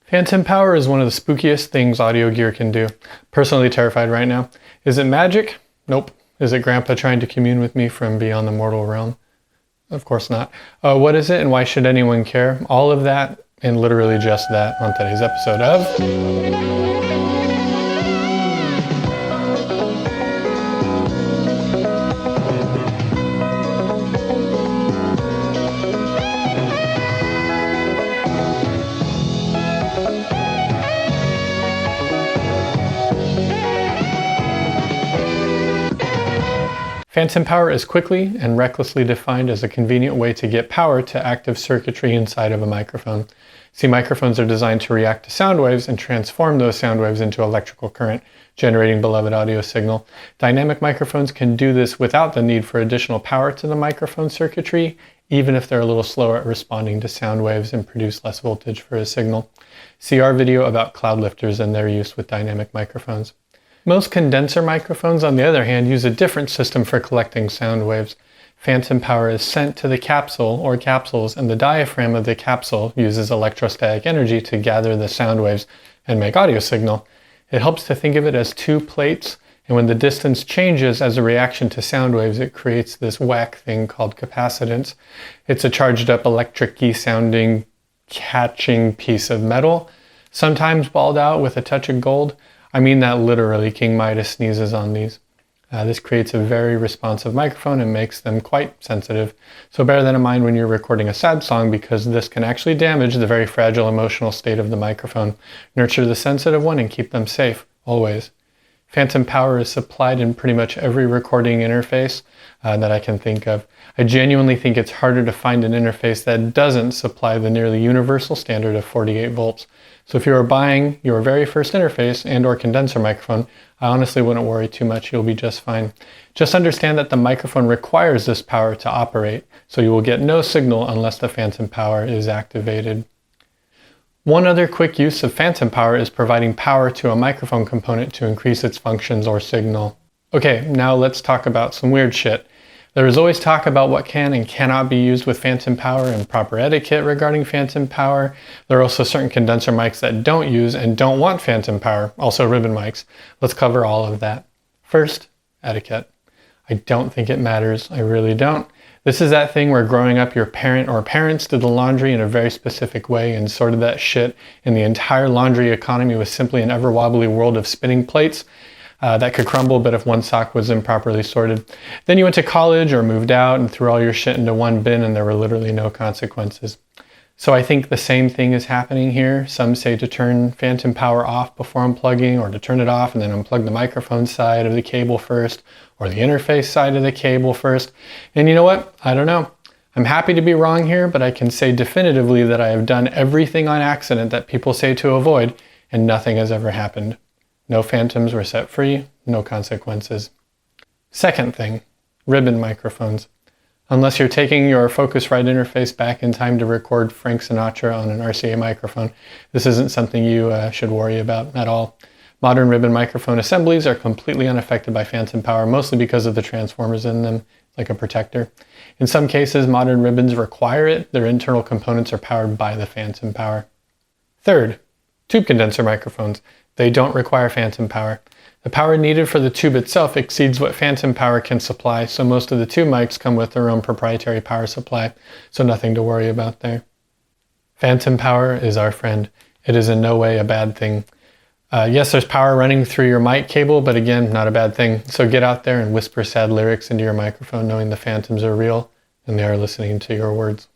Phantom power is one of the spookiest things audio gear can do. Personally terrified right now. Is it magic? Nope. Is it Grandpa trying to commune with me from beyond the mortal realm? Of course not. What is it and why should anyone care? All of that and literally just that on today's episode of... Phantom power is quickly and recklessly defined as a convenient way to get power to active circuitry inside of a microphone. See, microphones are designed to react to sound waves and transform those sound waves into electrical current, generating beloved audio signal. Dynamic microphones can do this without the need for additional power to the microphone circuitry, even if they're a little slower at responding to sound waves and produce less voltage for a signal. See our video about cloud lifters and their use with dynamic microphones. Most condenser microphones, on the other hand, use a different system for collecting sound waves. Phantom power is sent to the capsule or capsules, and the diaphragm of the capsule uses electrostatic energy to gather the sound waves and make audio signal. It helps to think of it as two plates, and when the distance changes as a reaction to sound waves, it creates this whack thing called capacitance. It's a charged up electric-y sounding catching piece of metal, sometimes balled out with a touch of gold. I mean that literally. King Midas sneezes on these. This creates a very responsive microphone and makes them quite sensitive. So bear that in mind when you're recording a sad song, because this can actually damage the very fragile emotional state of the microphone. Nurture the sensitive one and keep them safe, always. Phantom power is supplied in pretty much every recording interface that I can think of. I genuinely think it's harder to find an interface that doesn't supply the nearly universal standard of 48 volts. So if you are buying your very first interface and or condenser microphone, I honestly wouldn't worry too much. You'll be just fine. Just understand that the microphone requires this power to operate, so you will get no signal unless the phantom power is activated. One other quick use of phantom power is providing power to a microphone component to increase its functions or signal. Okay, now let's talk about some weird shit. There is always talk about what can and cannot be used with phantom power and proper etiquette regarding phantom power. There are also certain condenser mics that don't use and don't want phantom power, also ribbon mics. Let's cover all of that. First, etiquette. I don't think it matters. I really don't. This is that thing where growing up your parent or parents did the laundry in a very specific way and sorted that shit, and the entire laundry economy was simply an ever wobbly world of spinning plates that could crumble, but if one sock was improperly sorted. Then you went to college or moved out and threw all your shit into one bin and there were literally no consequences. So I think the same thing is happening here. Some say to turn phantom power off before unplugging, or to turn it off and then unplug the microphone side of the cable first, or the interface side of the cable first. And you know what? I don't know. I'm happy to be wrong here, but I can say definitively that I have done everything on accident that people say to avoid, and nothing has ever happened. No phantoms were set free, no consequences. Second thing, ribbon microphones. Unless you're taking your Focusrite interface back in time to record Frank Sinatra on an RCA microphone, this isn't something you should worry about at all. Modern ribbon microphone assemblies are completely unaffected by phantom power, mostly because of the transformers in them, like a protector. In some cases, modern ribbons require it. Their internal components are powered by the phantom power. Third, tube condenser microphones. They don't require phantom power. The power needed for the tube itself exceeds what phantom power can supply, so most of the tube mics come with their own proprietary power supply, so nothing to worry about there. Phantom power is our friend. It is in no way a bad thing. Yes, there's power running through your mic cable, but again, not a bad thing. So get out there and whisper sad lyrics into your microphone knowing the phantoms are real and they are listening to your words.